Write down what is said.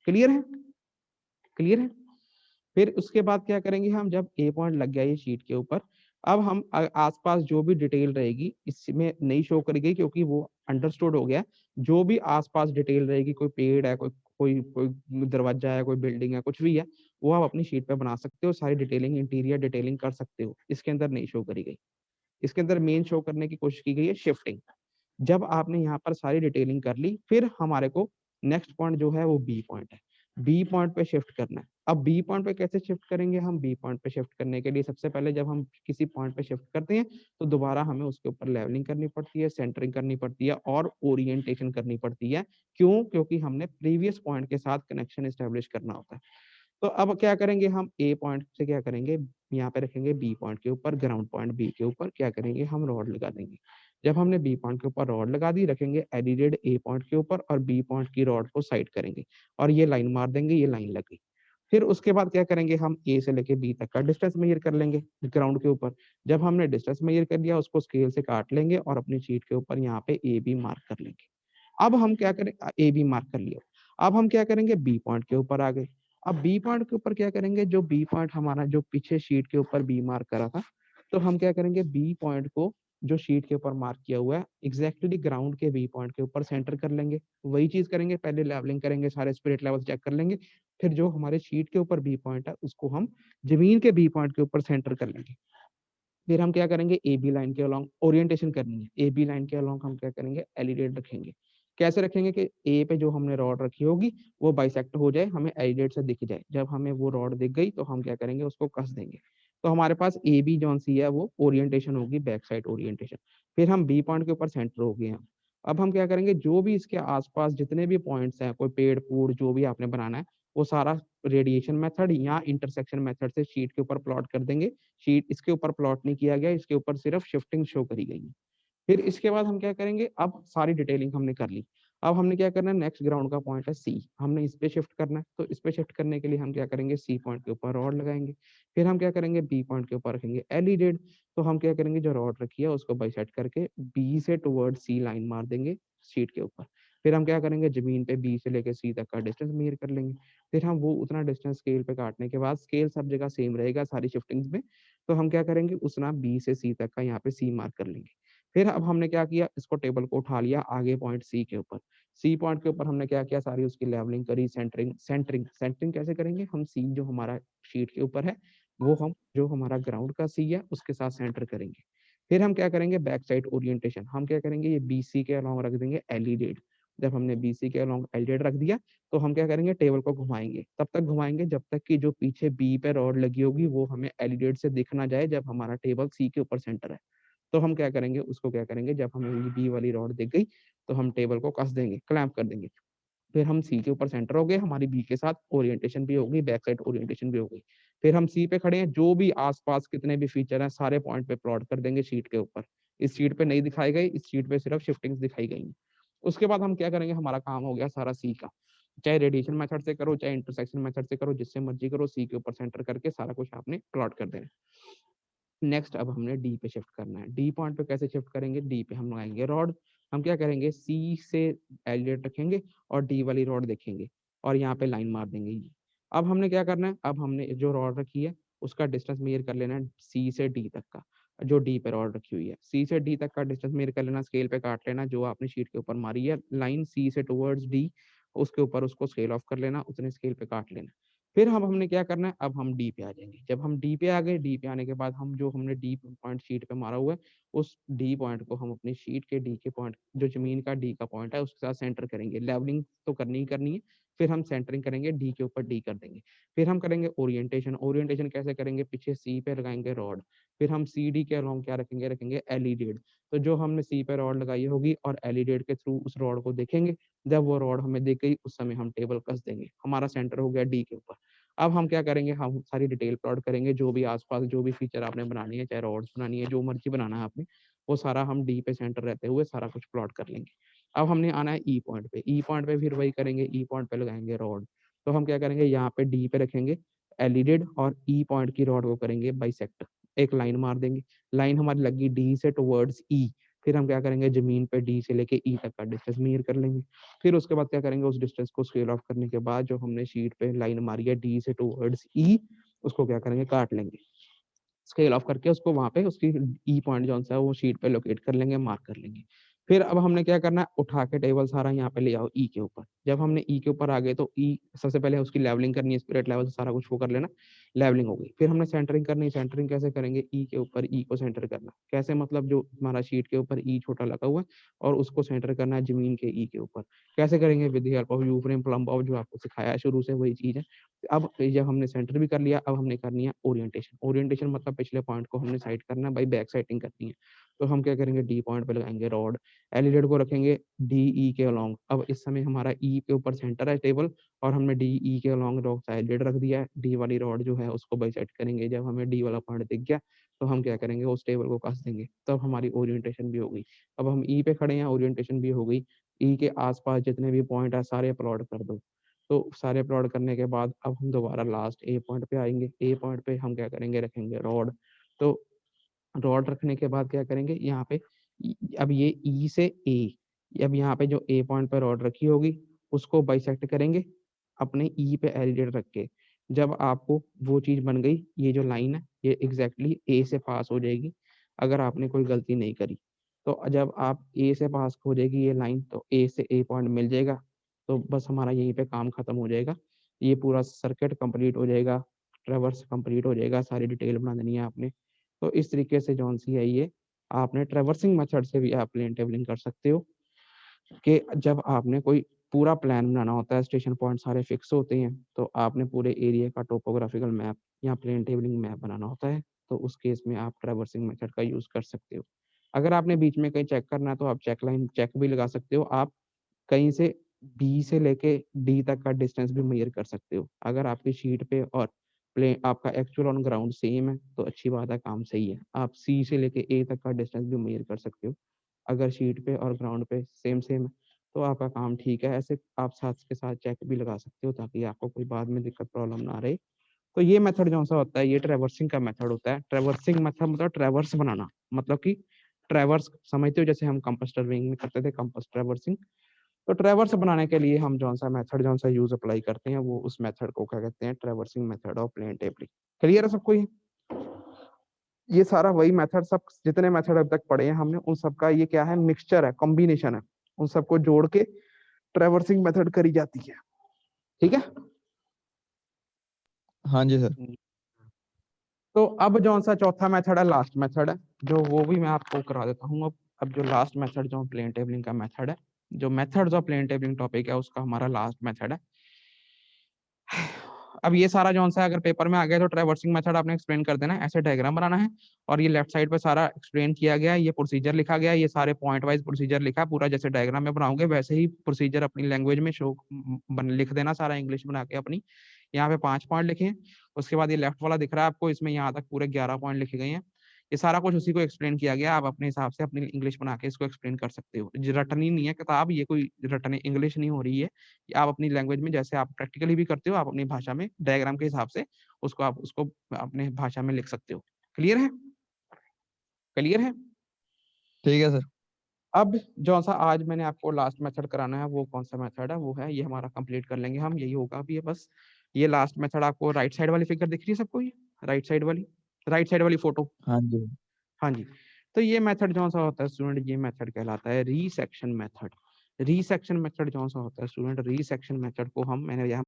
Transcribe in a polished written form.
Clear है? Clear है? फिर उसके बाद क्या करेंगे हम, जब ए पॉइंट लग गया ये शीट के ऊपर, अब हम आसपास जो भी डिटेल रहेगी इसमें नहीं शो करेगी, क्योंकि वो अंडरस्टूड हो गया। जो भी आसपास डिटेल रहेगी, कोई पेड़ है, कोई कोई कोई दरवाजा है, कोई बिल्डिंग है, कुछ भी है, वो आप अपनी शीट पे बना सकते हो, सारी डिटेलिंग, इंटीरियर डिटेलिंग कर सकते हो, इसके अंदर नहीं शो करी गई। इसके अंदर मेन शो करने की कोशिश की गई है शिफ्टिंग। जब आपने यहाँ पर सारी डिटेलिंग कर ली, फिर हमारे को नेक्स्ट पॉइंट जो है वो बी पॉइंट है। बी पॉइंट पे शिफ्ट करना है। अब बी पॉइंट पे कैसे शिफ्ट करेंगे हम? बी पॉइंट पे शिफ्ट करने के लिए सबसे पहले जब हम किसी पॉइंट पे शिफ्ट करते हैं तो दोबारा हमें उसके ऊपर लेवलिंग करनी पड़ती है, सेंटरिंग करनी पड़ती है और ओरिएंटेशन करनी पड़ती है। क्यों? क्योंकि हमने प्रीवियस पॉइंट के साथ कनेक्शन एस्टेब्लिश करना होता है। तो अब क्या करेंगे हम, ए पॉइंट से क्या करेंगे, यहाँ पे रखेंगे बी पॉइंट के ऊपर, ग्राउंड पॉइंट बी के ऊपर क्या करेंगे हम, रॉड लगा देंगे। जब हमने बी पॉइंट के ऊपर रॉड लगा दी, रखेंगे एडिटेड ए पॉइंट के ऊपर और बी पॉइंट की रॉड को साइड करेंगे और ये लाइन मार देंगे, ये लाइन लग गई। फिर उसके बाद क्या करेंगे हम, ए से लेके बी तक का डिस्टेंस मेजर कर लेंगे ग्राउंड के ऊपर। जब हमने डिस्टेंस मेजर कर लिया, उसको स्केल से काट लेंगे और अपनी शीट के ऊपर यहाँ पे ए बी मार्क कर लेंगे। अब हम क्या करें, ए बी मार्क कर लिया। अब हम क्या करेंगे, बी पॉइंट के ऊपर आ गए। अब बी पॉइंट के ऊपर क्या करेंगे, जो बी पॉइंट हमारा जो पीछे शीट के ऊपर बी मार्क करा था, तो हम क्या करेंगे, बी पॉइंट को जो शीट के ऊपर मार्क किया हुआ है एग्जैक्टली ग्राउंड के बी पॉइंट के ऊपर सेंटर कर लेंगे। वही चीज करेंगे, पहले लेवलिंग करेंगे, सारे स्पिरिट लेवल चेक कर लेंगे। फिर जो हमारे शीट के ऊपर बी पॉइंट है उसको हम जमीन के बी पॉइंट के ऊपर सेंटर कर लेंगे। फिर हम क्या करेंगे, ए बी लाइन के अलोंग ओरिएंटेशन करनी है। ए बी लाइन के अलोंग हम क्या करेंगे, एलिडेट रखेंगे। कैसे रखेंगे कि ए पे जो हमने रॉड रखी होगी वो बाइसेक्ट हो जाए, हमें एलिडेट से दिख जाए। जब हमें वो रॉड दिख गई तो हम क्या करेंगे, उसको कस देंगे। तो हमारे पास ए बी जॉन सी है वो ओरिएंटेशन होगी, बैक साइड ओरिएंटेशन। फिर हम बी पॉइंट के ऊपर सेंटर हो गए हैं। अब हम क्या करेंगे, जो भी इसके आसपास जितने भी पॉइंट्स हैं, कोई पेड़ पूड़ जो भी आपने बनाना है, वो सारा रेडिएशन मेथड या इंटरसेक्शन मेथड से शीट के ऊपर प्लॉट कर देंगे। शीट इसके ऊपर प्लॉट नहीं किया गया, इसके ऊपर सिर्फ शिफ्टिंग शो करी गई है। फिर इसके बाद हम क्या करेंगे, अब सारी डिटेलिंग हमने कर ली। अब हमने क्या करना है, नेक्स्ट ग्राउंड का पॉइंट है सी, हमने इस पे शिफ्ट करना है। तो इस पे शिफ्ट करने के लिए हम क्या करेंगे, सी पॉइंट के ऊपर रॉड लगाएंगे। फिर हम क्या करेंगे, बी पॉइंट के ऊपर रखेंगे एलिडेड। तो हम क्या करेंगे, जो रॉड रखी है उसको बाइसेक्ट करके बी से टुवर्ड सी लाइन मार देंगे शीट के ऊपर। फिर हम क्या करेंगे, जमीन पे बी से लेकर सी तक का डिस्टेंस मेजर कर लेंगे। फिर हम वो उतना डिस्टेंस स्केल पे काटने के बाद, स्केल सब जगह सेम रहेगा सारी शिफ्टिंग्स में, तो हम क्या करेंगे, उतना बी से सी तक का यहाँ पे सी मार्क कर लेंगे। फिर अब हमने क्या किया, इसको टेबल को उठा लिया आगे पॉइंट सी के ऊपर। सी पॉइंट के ऊपर हमने क्या किया, सारी उसकी लेवलिंग करी, सेंटरिंग सेंटरिंग सेंटरिंग कैसे करेंगे हम, सी जो हमारा शीट के ऊपर है वो हम जो हमारा ग्राउंड का सी है उसके साथ सेंटर करेंगे। फिर हम क्या करेंगे, बैक साइड ओरिएंटेशन हम क्या करेंगे, ये बी सी के अलॉन्ग रख देंगे एलिडेट। जब हमने बी सी के अलॉन्ग एलिडेट रख दिया, तो हम क्या करेंगे, टेबल को घुमाएंगे। तब तक घुमाएंगे जब तक कि जो पीछे बी पे रॉड लगी होगी वो हमें एलिडेट से दिख ना जाए, जब हमारा टेबल सी के ऊपर सेंटर है। तो हम क्या करेंगे, उसको क्या करेंगे, जब हमें ये बी वाली रॉड दिख गई तो हम टेबल को कस देंगे, क्लैंप कर देंगे। फिर हम सी के ऊपर सेंटर हो गए, हमारी बी के साथ ओरिएंटेशन भी होगी, बैक साइड ओरिएंटेशन भी हो गई। फिर हम सी पे खड़े हैं, जो भी आसपास कितने भी फीचर हैं सारे पॉइंट पे प्लॉट कर देंगे शीट के ऊपर। इस शीट पे नहीं दिखाई गई, इस शीट पे सिर्फ शिफ्टिंग्स दिखाई गई। उसके बाद हम क्या करेंगे, हमारा काम हो गया सारा सी का। चाहे रेडिएशन मेथड से करो, चाहे इंटरसेक्शन मेथड से करो, जिससे मर्जी करो, सी के ऊपर सेंटर करके सारा कुछ आपने प्लॉट कर देना। नेक्स्ट अब हमने डी पे शिफ्ट करना है। डी पॉइंट पे कैसे शिफ्ट करेंगे, डी पे हम लगाएंगे रॉड। हम क्या करेंगे, सी से एलिडेट रखेंगे और डी वाली रॉड देखेंगे और यहाँ पे लाइन मार देंगे ये। अब हमने क्या करना है, अब हमने जो रॉड रखी है उसका डिस्टेंस मेजर कर लेना है सी से डी तक का। जो डी पे रॉड रखी हुई है, सी से डी तक का डिस्टेंस मेजर कर लेना, स्केल पे काट लेना, जो आपने शीट के ऊपर मारी है लाइन सी से टुवर्ड्स डी, उसके ऊपर उसको स्केल ऑफ कर लेना, उतने स्केल पे काट लेना। फिर हम हमने क्या करना है, अब हम डी पे आ जाएंगे। जब हम डी पे आ गए, डी पे आने के बाद हम जो हमने डी पॉइंट शीट पे मारा हुआ है उस डी पॉइंट को हम अपनी शीट के डी के पॉइंट, जो जमीन का डी का पॉइंट है उसके साथ सेंटर करेंगे। लेवलिंग तो करनी ही करनी है। फिर हम सेंटरिंग करेंगे, डी के ऊपर डी कर देंगे। फिर हम करेंगे ओरिएंटेशन। ओरिएंटेशन कैसे करेंगे, पीछे सी पे लगाएंगे रॉड। फिर हम सी डी के अलोंग क्या रखेंगे, रखेंगे एलिडेट। तो जो हमने सी पे रॉड लगाई होगी और एलिडेट के थ्रू उस रॉड को देखेंगे। जब वो रॉड हमें दिख गई उस समय हम टेबल कस देंगे, हमारा सेंटर हो गया डी के ऊपर। अब हम क्या करेंगे, हम सारी डिटेल प्लॉट करेंगे, जो भी आसपास जो भी फीचर आपने बनानी है, चाहे रॉड्स बनानी है, जो मर्जी बनाना है आपने, वो सारा हम डी पे सेंटर रहते हुए सारा कुछ प्लॉट कर लेंगे। अब हमने आना है ई पॉइंट पे। ई पॉइंट पे फिर वही करेंगे, ई पॉइंट पे लगाएंगे रॉड। तो हम क्या करेंगे, यहाँ पे डी पे रखेंगे एलिडेड और ई पॉइंट की रॉड को करेंगे बाइसेक्ट, एक लाइन मार देंगे। लाइन हमारी लगी डी से टुवर्ड्स ई, फिर हम क्या करेंगे, जमीन पे डी से लेके ई तक का डिस्टेंस मेजर कर लेंगे। फिर उसके बाद क्या करेंगे, उस डिस्टेंस को स्केल ऑफ करने के बाद जो हमने शीट पे लाइन मारी है डी से टूवर्ड्स ई, उसको क्या करेंगे, काट लेंगे। स्केल ऑफ करके उसको वहां पे उसकी ई पॉइंट जो सा है वो शीट पे लोकेट कर लेंगे, मार्क कर लेंगे। फिर अब हमने क्या करना है, उठा के टेबल सारा यहाँ पे ले आओ ई के ऊपर। जब हमने ई के ऊपर आ गए तो ई सबसे पहले उसकी लेवलिंग करनी है, स्पिरिट लेवल से सारा कुछ वो कर लेना, लेवलिंग हो गई। फिर हमने सेंटरिंग करनी है। सेंटरिंग कैसे करेंगे, ई के ऊपर ई को सेंटर करना। कैसे, मतलब जो हमारा शीट के ऊपर ई छोटा लगा हुआ है और उसको सेंटर करना है जमीन के ई के ऊपर। कैसे करेंगे, with the help of you frame, plumb of, जो आपको सिखाया है शुरू से वही चीज है। अब जब हमने सेंटर भी कर लिया, अब हमने करनी है ओरिएंटेशन। ओरिएंटेशन मतलब पिछले पॉइंट को हमने साइड करना है, बाई बैक साइडिंग करनी है। तो हम क्या करेंगे, डी पॉइंट पे लगाएंगे रॉड, एलिडेट को रखेंगे डी ई के अलोंग। अब इस समय हमारा ई के ऊपर सेंटर है टेबल और हमने डी ई के अलोंग रॉड एलिडेट रख दिया है। डी वाली रॉड जो है उसको बाइसेक्ट करेंगे। जब हमें डी वाला पॉइंट दिख गया तो हम क्या करेंगे, उस टेबल को कस देंगे। तब हमारी ओरिएंटेशन भी हो गई। अब हम ई पे खड़े हैं, ओरिएंटेशन भी हो गई। ई के आसपास जितने भी पॉइंट है सारे प्लॉट कर दो। तो सारे प्लॉट करने के बाद अब हम दोबारा लास्ट ए पॉइंट पे आएंगे। ए पॉइंट पे हम क्या करेंगे, रखेंगे रॉड। तो रॉड रखने के बाद क्या करेंगे, यहाँ पे अब ये ई से ए, अब यहाँ पे जो ए पॉइंट पे रॉड रखी होगी उसको बाइसेक्ट करेंगे अपने ई पे एलिडेट रख के। जब आपको वो चीज बन गई, ये जो लाइन है ये एग्जैक्टली ए से पास हो जाएगी अगर आपने कोई गलती नहीं करी। तो जब आप ए से पास हो जाएगी ये लाइन, तो ए से ए पॉइंट मिल जाएगा। तो बस हमारा यहीं पे काम खत्म हो जाएगा, ये पूरा सर्किट कंप्लीट हो जाएगा, ट्रेवर्स कंप्लीट हो जाएगा। सारी डिटेल बना देनी है आपने। तो इस तरीके से जौन सी है ये, आपने ट्रेवर्सिंग मेथड से भी आप प्लेन टेबलिंग कर सकते हो। कि जब आपने कोई पूरा प्लान बनाना होता है, स्टेशन पॉइंट सारे फिक्स होते हैं, तो आपने पूरे एरिया का टोपोग्राफिकल मैप या प्लेन टेबलिंग मैप बनाना होता है, तो उस केस में आप ट्रेवर्सिंग मेथड का यूज कर सकते हो। अगर आपने बीच में कहीं चेक करना है तो आप चेक लाइन चेक भी लगा सकते हो। आप कहीं से बी से लेके डी तक का डिस्टेंस भी मेजर कर सकते हो। अगर आपकी शीट पे और प्ले आपका एक्चुअल ऑन ग्राउंड सेम है तो अच्छी बात है, काम सही है। आप सी से लेके ए तक का डिस्टेंस भी मेजर कर सकते हो। अगर शीट पे और ग्राउंड पे सेम सेम है तो आपका काम ठीक है। ऐसे आप साथ के साथ चेक भी लगा सकते हो ताकि आपको कोई बाद में दिक्कत प्रॉब्लम ना रहे। तो ये मेथड जो सा होता है ये ट्रेवर्सिंग का मेथड होता है। ट्रेवर्सिंग मेथड मतलब ट्रेवर्स बनाना, मतलब कि ट्रेवर्स समझते हो, जैसे हम कंपास टर्विंग में करते थे कंपास ट्रेवर्सिंग। तो ट्रेवर्स बनाने के लिए हम जौन सा मेथड जौन सा यूज अप्लाई करते हैं वो उस मेथड को क्या कहते हैं, traversing method of plane tabling. Clear है सबको ये सारा वही मेथड, सब जितने मेथड अब तक पढ़े हैं हमने उन सबका ये क्या है, मिक्सचर है, कॉम्बिनेशन है। उन सबको जोड़ के ट्रेवर्सिंग मेथड करी जाती है। ठीक है। हाँ जी सर। तो अब जौन सा चौथा मेथड है, लास्ट मेथड है, जो वो भी मैं आपको करा देता हूँ। अब जो लास्ट मेथड जो प्लेन टेबलिंग का मेथड है, जो methods of plane tabling topic है उसका हमारा लास्ट मेथड है। अब ये सारा जो सा अगर पेपर में आ गया तो ट्रेवर्सिंग मेथड आपने एक्सप्लेन कर देना है, ऐसे डायग्राम बनाना है और ये लेफ्ट साइड पे सारा एक्सप्लेन किया गया है, ये प्रोसीजर लिखा गया है, ये सारे पॉइंट वाइज प्रोसीजर लिखा है पूरा, जैसे डायग्राम में बनाओगे वैसे ही प्रोसीजर अपनी लैंग्वेज में शो लिख देना सारा, इंग्लिश बना के अपनी। यहाँ पे 5 पॉइंट लिखे हैं। उसके बाद ये लेफ्ट वाला दिख रहा है आपको, इसमें यहाँ तक पूरे 11 पॉइंट लिखे गए हैं। ये सारा कुछ उसी को एक्सप्लेन किया गया, आप अपने हिसाब से अपनी इंग्लिश बना के इसको एक्सप्लेन कर सकते हो। रटनी नहीं है किताब, ये कोई रटनी इंग्लिश नहीं हो रही है, आप अपनी लैंग्वेज में जैसे आप प्रैक्टिकली भी करते हो आप अपनी भाषा में डायग्राम के हिसाब से उसको आप उसको अपने भाषा में लिख सकते हो। क्लियर है, क्लियर है। ठीक है सर। अब जो सा आज मैंने आपको लास्ट मेथड कराना है वो कौन सा मेथड है, वो है ये हमारा कंप्लीट कर लेंगे हम, यही होगा अभी ये बस। ये लास्ट मेथड आपको राइट साइड वाली फिगर दिख रही है सबको, ये राइट साइड वाली फोटो। हाँ जी। हाँ जी। तो ये मेथड जो सा होता है स्टूडेंट, ये मेथड कहलाता है रीसेक्शन मेथड। रीसेक्शन मेथड जो सा होता है स्टूडेंट, रीसेक्शन मेथड को हम मैंने यहाँ